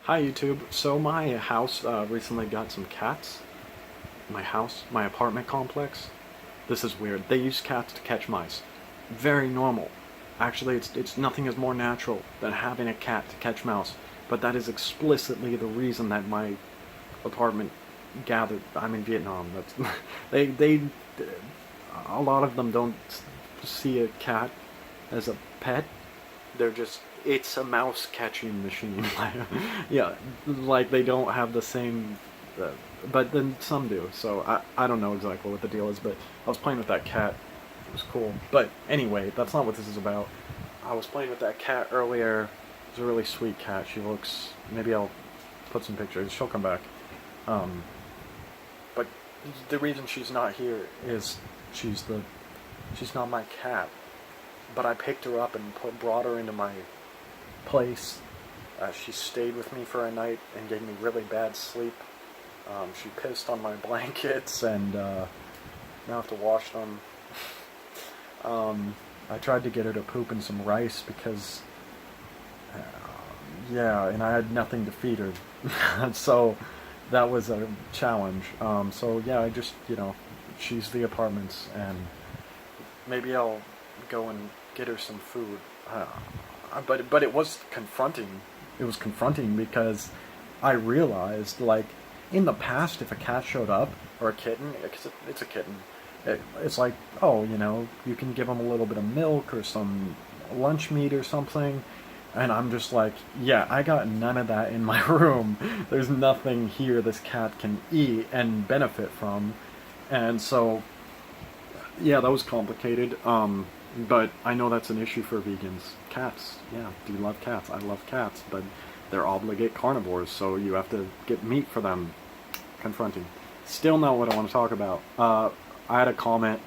Hi YouTube. So my house recently got some cats. My apartment complex. This is weird. They use cats to catch mice. Very normal. Actually, it's nothing is more natural than having a cat to catch mouse. But that is explicitly the reason that my apartment gathered. I'm in Vietnam. That's they a lot of them don't see a cat as a pet. They're just it's a mouse catching machine. Yeah, like they don't have the same, uh, but then some do. So I don't know exactly what the deal is, but I was playing with that cat. It was cool. But anyway, that's not what this is about. I was playing with that cat earlier. It's a really sweet cat. She looks. Maybe I'll put some pictures. She'll come back. Um, but the reason she's not here is she's the she's not my cat. But I picked her up and brought her into my place. She stayed with me for a night and gave me really bad sleep. She pissed on my blankets and now I have to wash them. I tried to get her to poop in some rice because, yeah, and I had nothing to feed her. So that was a challenge. So yeah, I just, she's the apartments and maybe I'll go and get her some food. But it was confronting. It was confronting because I realized, like, in the past, if a cat showed up or a kitten, because it's a kitten, it's like, oh, you can give them a little bit of milk or some lunch meat or something. And I'm just like, yeah, I got none of that in my room. There's nothing here this cat can eat and benefit from. And so yeah, that was complicated. But I know that's an issue for vegans. Cats, yeah. Do you love cats? I love cats, but they're obligate carnivores, so you have to get meat for them. Confronting. Still not what I want to talk about. I had a comment,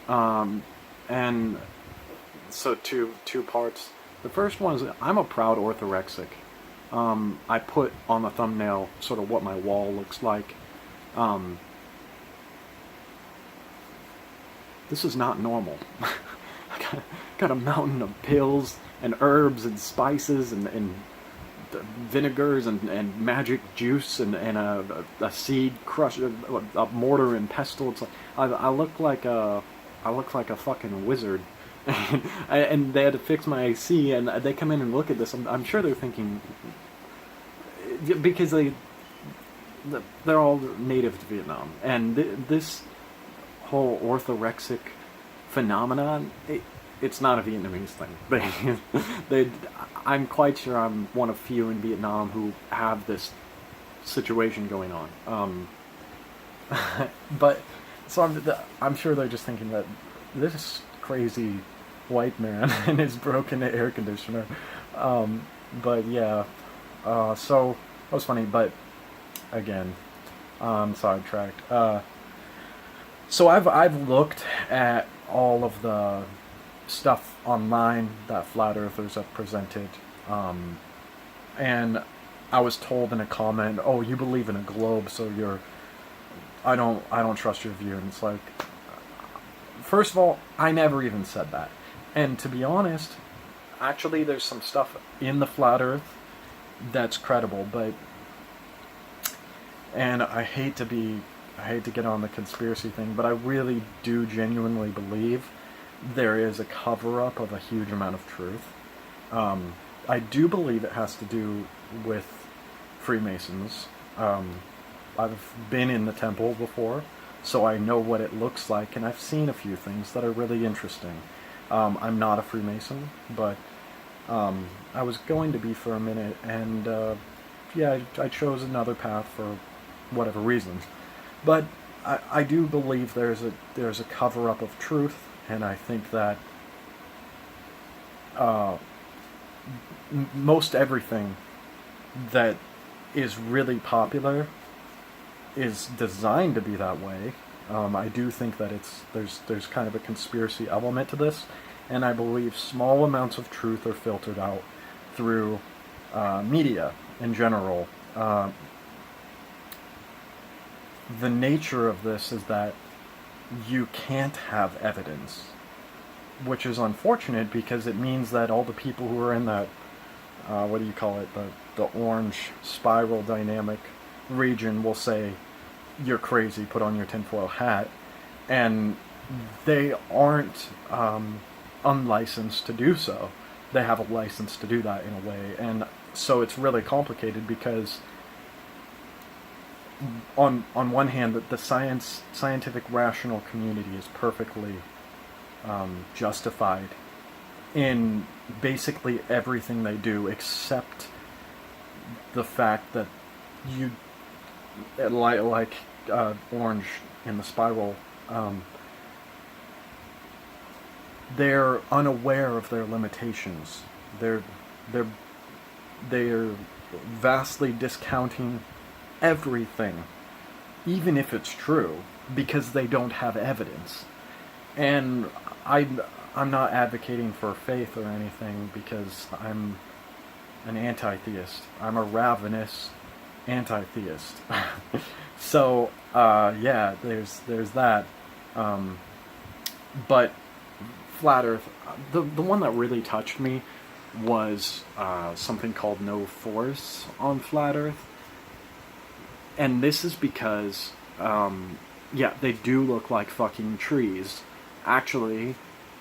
and so two parts. The first one is I'm a proud orthorexic. I put on the thumbnail sort of what my wall looks like. This is not normal. I got a mountain of pills and herbs and spices and vinegars and magic juice and a seed crush, a mortar and pestle. It's like I look like a fucking wizard. And they had to fix my AC, and they come in and look at this. I'm sure they're thinking, because they're all native to Vietnam, and this whole orthorexic phenomenon, it's not a Vietnamese thing. I'm quite sure I'm one of few in Vietnam who have this situation going on. But so I'm sure they're just thinking that this crazy white man and his broken air conditioner. But yeah, so that was funny. But again, sidetracked. So I've looked at all of the stuff online that flat earthers have presented, and I was told in a comment, "Oh, you believe in a globe, so you're." I don't trust your view, and it's like, first of all, I never even said that, and to be honest, actually, there's some stuff in the flat Earth that's credible, but and I hate to get on the conspiracy thing, but I really do genuinely believe there is a cover-up of a huge amount of truth. I do believe it has to do with Freemasons. I've been in the temple before, so I know what it looks like, and I've seen a few things that are really interesting. I'm not a Freemason, but I was going to be for a minute, and yeah, I chose another path for whatever reasons. But I do believe there's a cover up of truth, and I think that most everything that is really popular is designed to be that way. I do think that there's kind of a conspiracy element to this, and I believe small amounts of truth are filtered out through media in general. The nature of this is that you can't have evidence, which is unfortunate because it means that all the people who are in that what do you call it? The orange spiral dynamic region will say, "You're crazy. Put on your tinfoil hat," and they aren't unlicensed to do so. They have a license to do that in a way, and so it's really complicated because on one hand, the scientific rational community is perfectly justified in basically everything they do, except the fact that you like orange in the spiral. They're unaware of their limitations. They're they're they're vastly discounting everything, even if it's true, because they don't have evidence. And I'm not advocating for faith or anything because I'm an anti-theist. I'm a ravenous anti-theist. So yeah, there's that. But Flat Earth, the one that really touched me was something called No Force on Flat Earth. And this is because, yeah, they do look like fucking trees. Actually,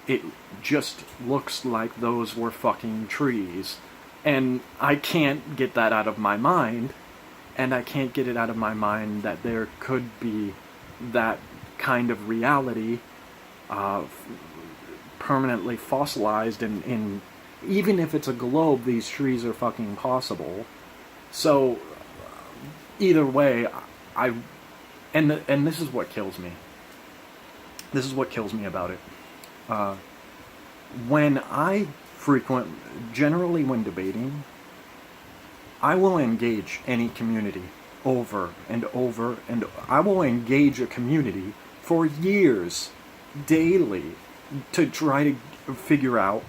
it just looks like those were fucking trees. And I can't get that out of my mind. And I can't get it out of my mind that there could be that kind of reality permanently fossilized in even if it's a globe, these trees are fucking possible. So either way, and this is what kills me. This is what kills me about it. When I generally when debating, I will engage any community over and over, and I will engage a community for years, daily, to try to figure out,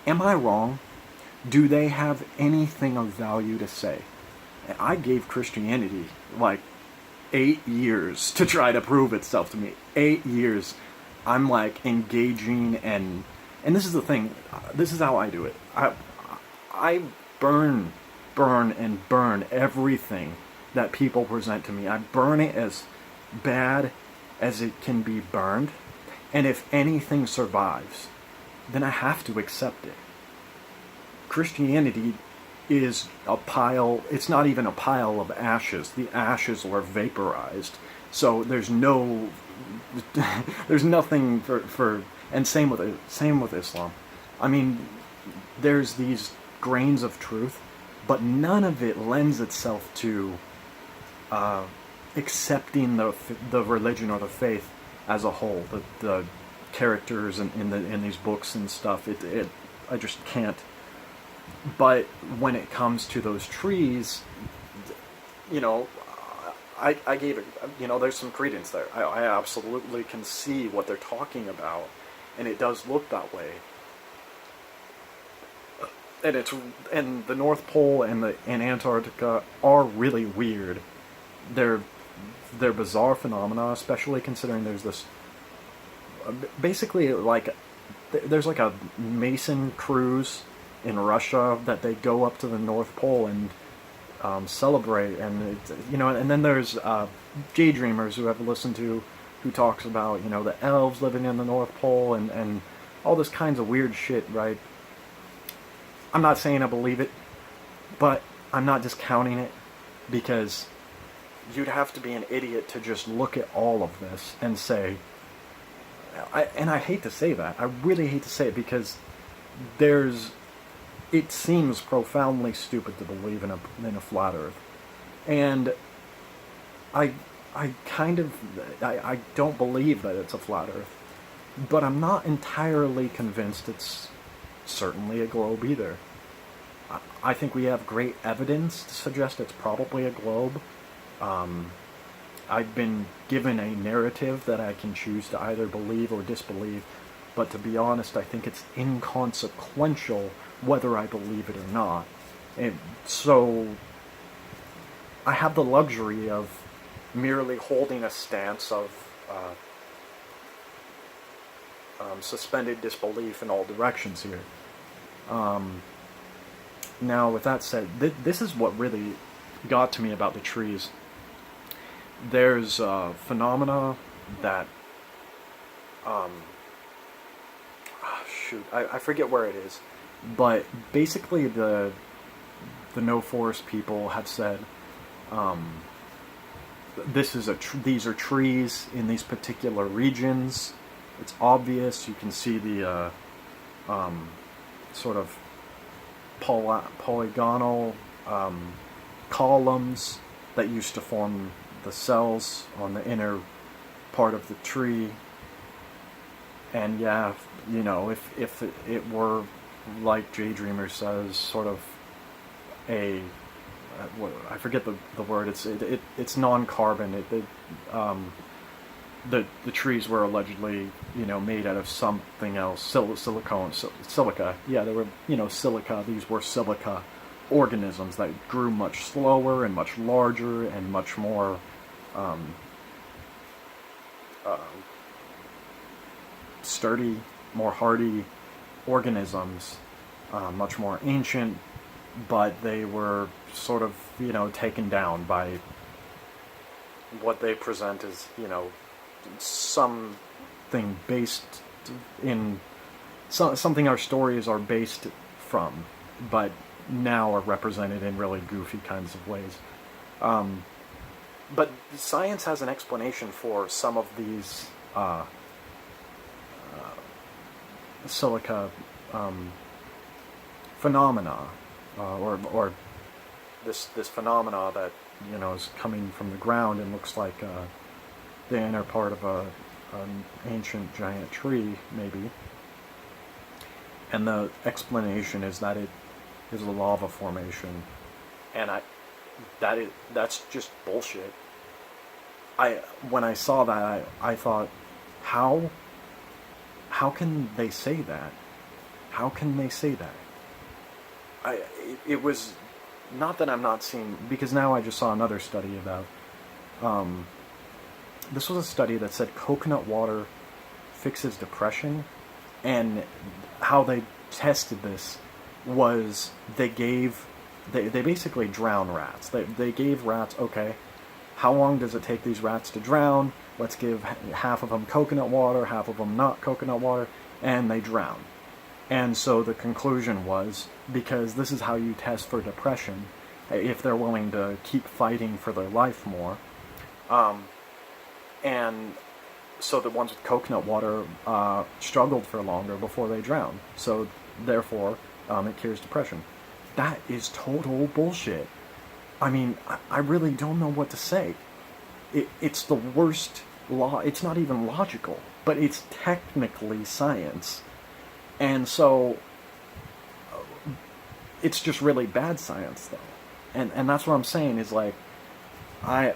am I wrong? Do they have anything of value to say? I gave Christianity like 8 years to try to prove itself to me. 8 years. I'm like engaging and this is the thing. This is how I do it. I burn everything that people present to me. I burn it as bad as it can be burned. And if anything survives, then I have to accept it. Christianity is a pile, it's not even a pile of ashes. The ashes were vaporized. So there's nothing for and same with Islam. I mean, there's these grains of truth, but none of it lends itself to accepting the religion or the faith as a whole. The characters in these books and stuff, I just can't. But when it comes to those trees, you know, I gave it, you know, there's some credence there. I absolutely can see what they're talking about, and it does look that way. And the North Pole and Antarctica are really weird. They're bizarre phenomena, especially considering there's this basically like there's like a Mason cruise in Russia that they go up to the North Pole and celebrate, and and then there's daydreamers who I've listened to who talks about the elves living in the North Pole and all this kinds of weird shit, right? I'm not saying I believe it, but I'm not discounting it, because you'd have to be an idiot to just look at all of this and say, and I hate to say that, I really hate to say it, because it seems profoundly stupid to believe in a flat Earth, and I don't believe that it's a flat Earth, but I'm not entirely convinced it's certainly a globe either. I think we have great evidence to suggest it's probably a globe. I've been given a narrative that I can choose to either believe or disbelieve, but to be honest, I think it's inconsequential whether I believe it or not. And so I have the luxury of merely holding a stance of suspended disbelief in all directions here. Now, with that said, this is what really got to me about the trees. There's phenomena that, shoot, I forget where it is, but basically the No Forest people have said, these are trees in these particular regions. It's obvious. You can see the sort of polygonal columns that used to form the cells on the inner part of the tree. And yeah, you know, if it were, like Jay Dreamer says, sort of a I forget the word. It's non-carbon. The trees were allegedly, you know, made out of something else, silica. Yeah, they were, you know, silica. These were silica organisms that grew much slower and much larger and much more sturdy, more hardy organisms, much more ancient, but they were sort of, you know, taken down by what they present as, you know, something based in something our stories are based from, but now are represented in really goofy kinds of ways. But science has an explanation for some of these silica phenomena, or this phenomena that, you know, is coming from the ground and looks like the inner part of an ancient giant tree, maybe. And the explanation is that it is a lava formation, and that's just bullshit. When I saw that, I thought, how can they say that? How can they say that? It was not that I'm not seeing, because now I just saw another study about, this was a study that said coconut water fixes depression, and how they tested this was they basically drown rats. They gave rats, okay, how long does it take these rats to drown? Let's give half of them coconut water, half of them not coconut water, and they drown. And so the conclusion was, because this is how you test for depression, if they're willing to keep fighting for their life more. And so the ones with coconut water struggled for longer before they drowned. So therefore, it cures depression. That is total bullshit. I mean, I really don't know what to say. It's the worst law. It's not even logical, but it's technically science. And so, it's just really bad science, though. And that's what I'm saying, is like, I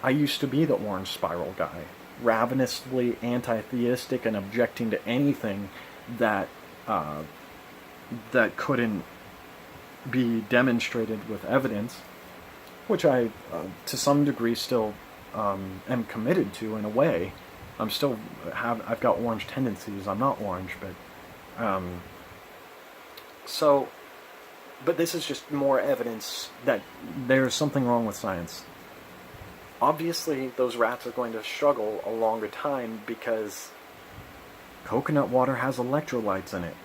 used to be the orange spiral guy, ravenously anti-theistic and objecting to anything that couldn't be demonstrated with evidence, which I, to some degree, still am committed to in a way. I've got orange tendencies. I'm not orange, but but this is just more evidence that there's something wrong with science. Obviously, those rats are going to struggle a longer time because coconut water has electrolytes in it.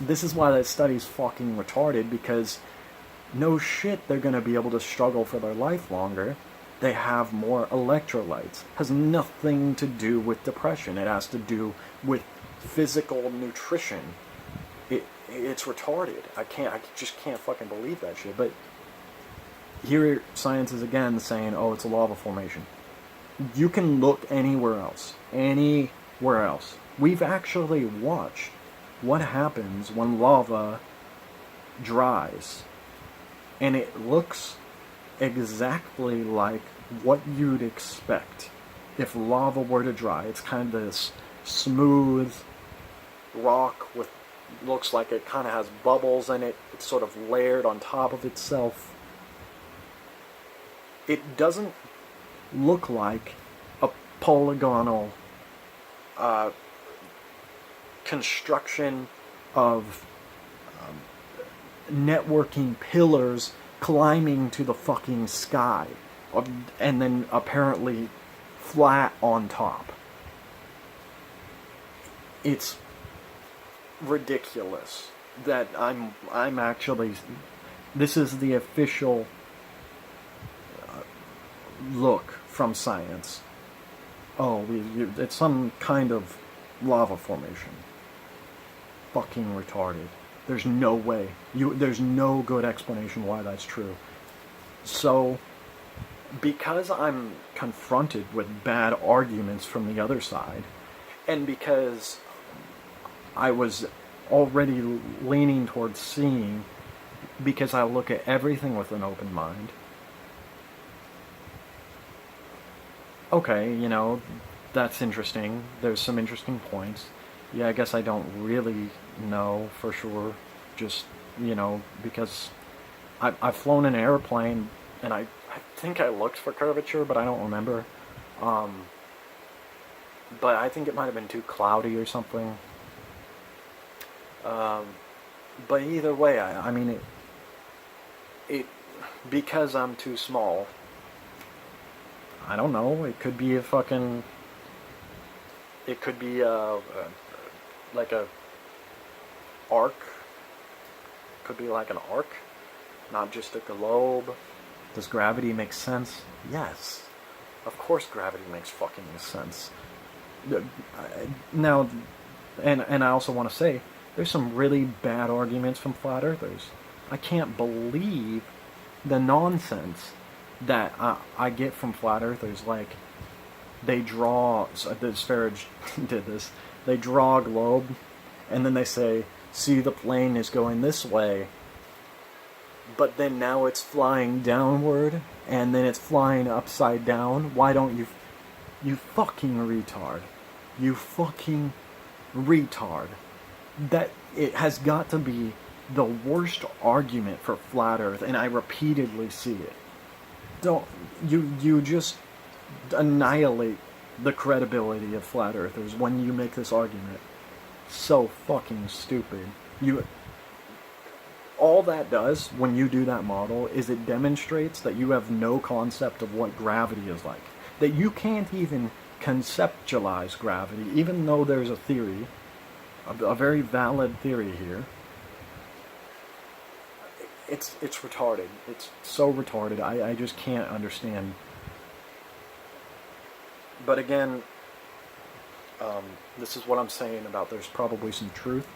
This is why that study's fucking retarded, because no shit, they're going to be able to struggle for their life longer. They have more electrolytes. Has nothing to do with depression. It has to do with physical nutrition. It's retarded. I just can't fucking believe that shit. But here science is again saying, oh, it's a lava formation. You can look anywhere else. Anywhere else. We've actually watched what happens when lava dries. And it looks exactly like what you'd expect if lava were to dry. It's kind of this smooth rock with, looks like it kind of has bubbles in it. It's sort of layered on top of itself. It doesn't look like a polygonal construction of networking pillars climbing to the fucking sky, and then apparently flat on top. It's ridiculous that I'm actually, this is the official look from science. Oh, it's some kind of lava formation. Fucking retarded. There's no way. There's no good explanation why that's true. So, because I'm confronted with bad arguments from the other side, and because I was already leaning towards seeing, because I look at everything with an open mind, okay, that's interesting. There's some interesting points. Yeah, I guess I don't really know for sure. Just, because I've flown an airplane, and I think I looked for curvature, but I don't remember. But I think it might have been too cloudy or something. But either way, I mean, it because I'm too small, I don't know, it could be like a arc. Could be like an arc, not just a globe. Does gravity make sense? Yes. Of course gravity makes fucking sense. Now, and I also want to say, there's some really bad arguments from flat earthers. I can't believe the nonsense that I get from flat earthers. Like, they draw, Disparage did this, they draw a globe, and then they say, see, the plane is going this way, but then now it's flying downward, and then it's flying upside down. Why don't you fucking retard. You fucking retard. That, it has got to be the worst argument for flat earth, and I repeatedly see it. You just annihilate the credibility of flat earthers when you make this argument. So fucking stupid. All that does when you do that model is it demonstrates that you have no concept of what gravity is like. That you can't even conceptualize gravity, even though there's a theory, a very valid theory here. It's retarded. It's so retarded. I just can't understand. But again, this is what I'm saying about there's probably some truth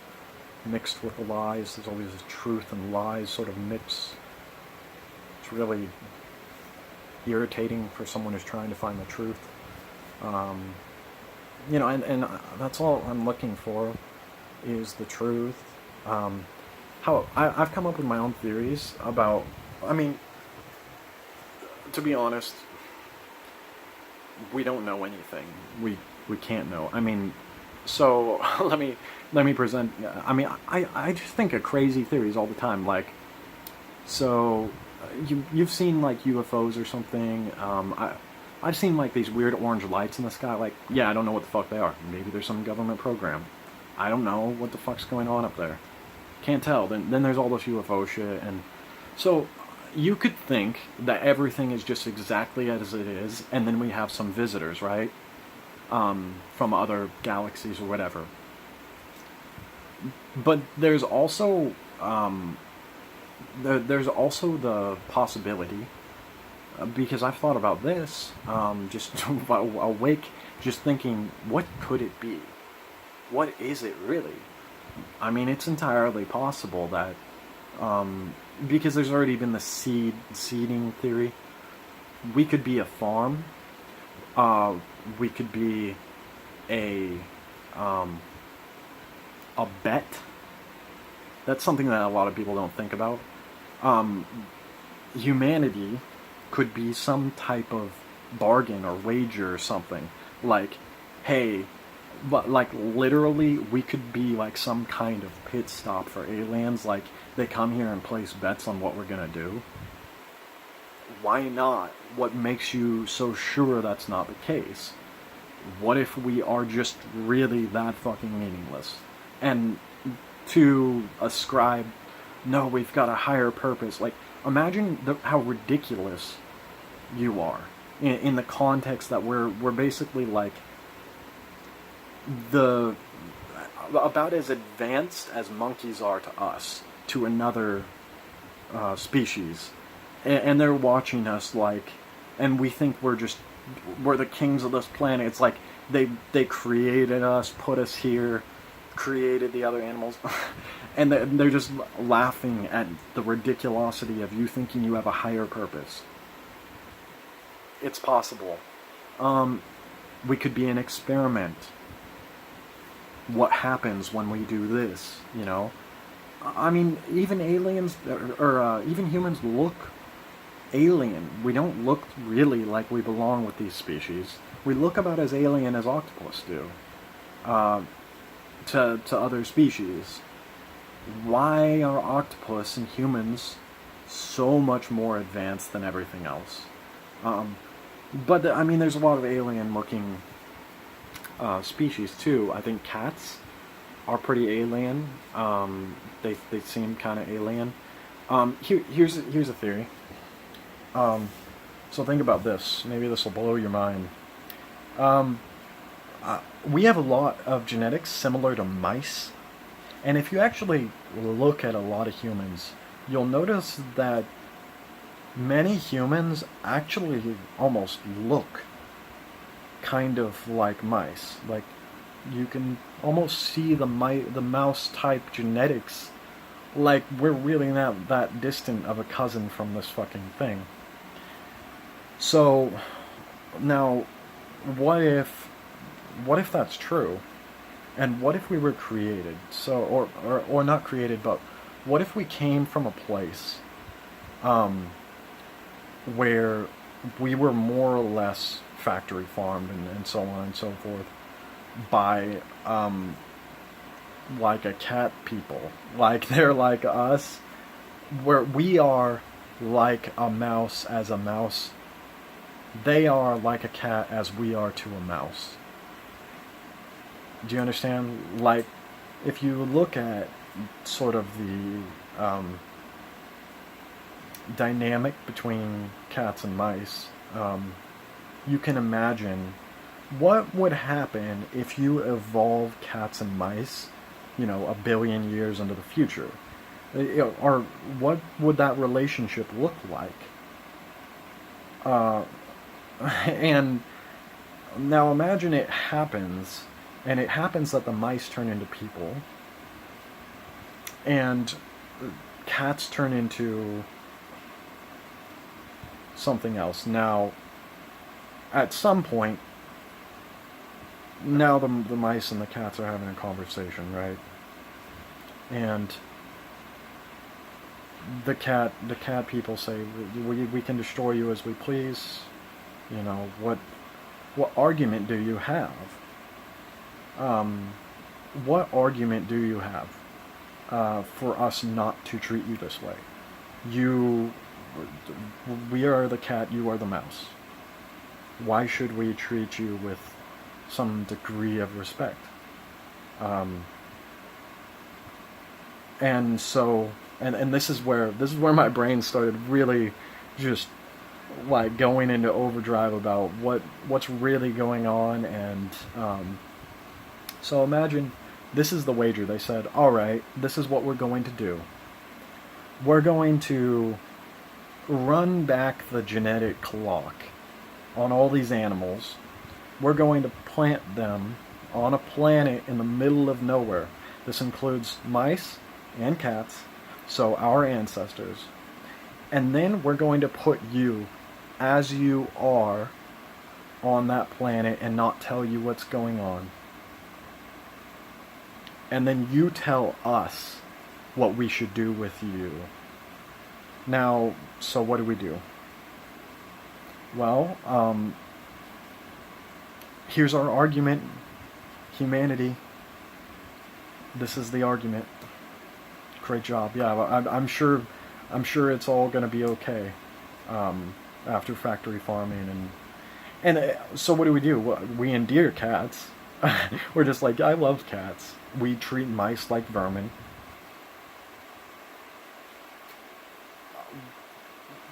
mixed with the lies. There's always a truth and lies sort of mix. It's really irritating for someone who's trying to find the truth. And that's all I'm looking for is the truth. I've come up with my own theories about, to be honest, we don't know anything. We can't know. So let me present. I just think of crazy theories all the time. Like, so you've seen like UFOs or something. I've seen like these weird orange lights in the sky. Like, yeah, I don't know what the fuck they are. Maybe there's some government program. I don't know what the fuck's going on up there. Can't tell. Then there's all this UFO shit, and so you could think that everything is just exactly as it is, and then we have some visitors, right? From other galaxies or whatever. But there's also there's also the possibility, because I've thought about this, just awake, just thinking, what could it be? What is it really? It's entirely possible that, because there's already been the seeding theory, we could be a farm, we could be a bet. That's something that a lot of people don't think about. Humanity could be some type of bargain or wager or something. Like, hey, but like literally we could be like some kind of pit stop for aliens. Like, they come here and place bets on what we're gonna do. Why not? What makes you so sure that's not the case? What if we are just really that fucking meaningless? and to ascribe, no, we've got a higher purpose. Like, imagine how ridiculous you are in the context that we're basically like the about as advanced as monkeys are to us, to another species, and they're watching us like, and we think we're the kings of this planet. It's like they created us, put us here, created the other animals, and they're just laughing at the ridiculosity of you thinking you have a higher purpose. It's possible. We could be an experiment. What happens when we do this, you know? I mean, even aliens, or even humans look alien. We don't look really like we belong with these species. We look about as alien as octopus do to other species. Why are octopus and humans so much more advanced than everything else? But I mean, there's a lot of alien-looking species too. I think cats are pretty alien. They seem kind of alien. Here's a theory. So think about this. Maybe this will blow your mind. We have a lot of genetics similar to mice, and if you actually look at a lot of humans, you'll notice that many humans actually almost look kind of like mice. Like, you can almost see the mouse type genetics. Like, we're really not that distant of a cousin from this fucking thing. So now, what if that's true? And what if we were created? So, or not created, but what if we came from a place where we were more or less factory farmed and so on and so forth by like a cat people, like they're like us, where we are like a mouse as a mouse, they are like a cat as we are to a mouse. Do you understand? Like, if you look at sort of the dynamic between cats and mice, you can imagine what would happen if you evolved cats and mice, you know, 1 billion years into the future. Or what would that relationship look like? And now imagine it happens, and it happens that the mice turn into people, and cats turn into something else. Now, at some point, now the mice and the cats are having a conversation, right? And the cat people say, we can destroy you as we please. You know, what argument do you have? What argument do you have for us not to treat you this way? We are the cat, you are the mouse. Why should we treat you with some degree of respect? And so, and this is where my brain started really just like going into overdrive about what's really going on. And so imagine this is the wager. They said, all right, this is what we're going to do. We're going to run back the genetic clock on all these animals. We're going to plant them on a planet in the middle of nowhere. This includes mice and cats, so our ancestors. And then we're going to put you as you are on that planet and not tell you what's going on. And then you tell us what we should do with you. Now, so what do we do? Well, here's our argument. Humanity. This is the argument. Great job. Yeah, I'm sure it's all going to be okay after factory farming and so what do? We endear cats. We're just like, I love cats. We treat mice like vermin.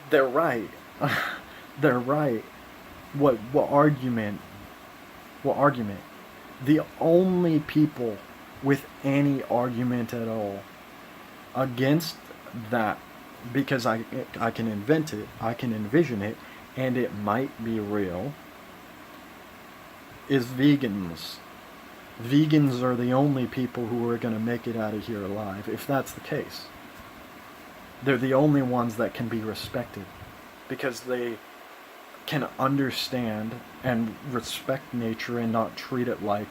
They're right. They're right. What argument? What argument? The only people with any argument at all against that, because I can invent it, I can envision it, and it might be real, is vegans. Vegans are the only people who are going to make it out of here alive, if that's the case. They're the only ones that can be respected, because they can understand and respect nature and not treat it like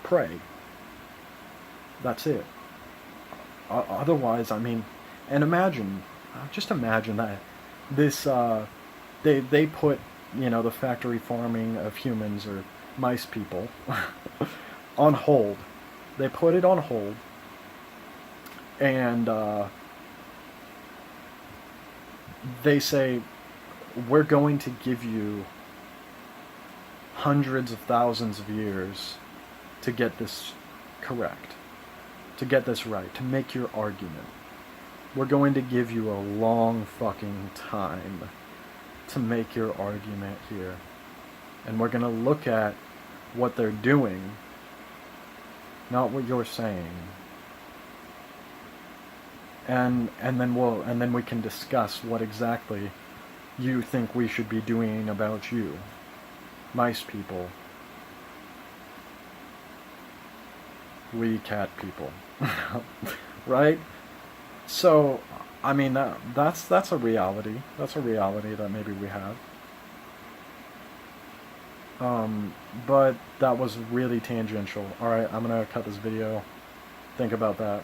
prey. That's it. Otherwise, I mean, and imagine, just imagine that this, they put, the factory farming of humans or mice people on hold. They put it on hold, and they say, we're going to give you hundreds of thousands of years to get this correct, to get this right, to make your argument. We're going to give you a long fucking time to make your argument here. And we're going to look at what they're doing, not what you're saying. And then we can discuss what exactly you think we should be doing about you, mice people, we cat people, right? So, I mean, that's a reality. That's a reality that maybe we have. But that was really tangential. Alright, I'm gonna cut this video. Think about that.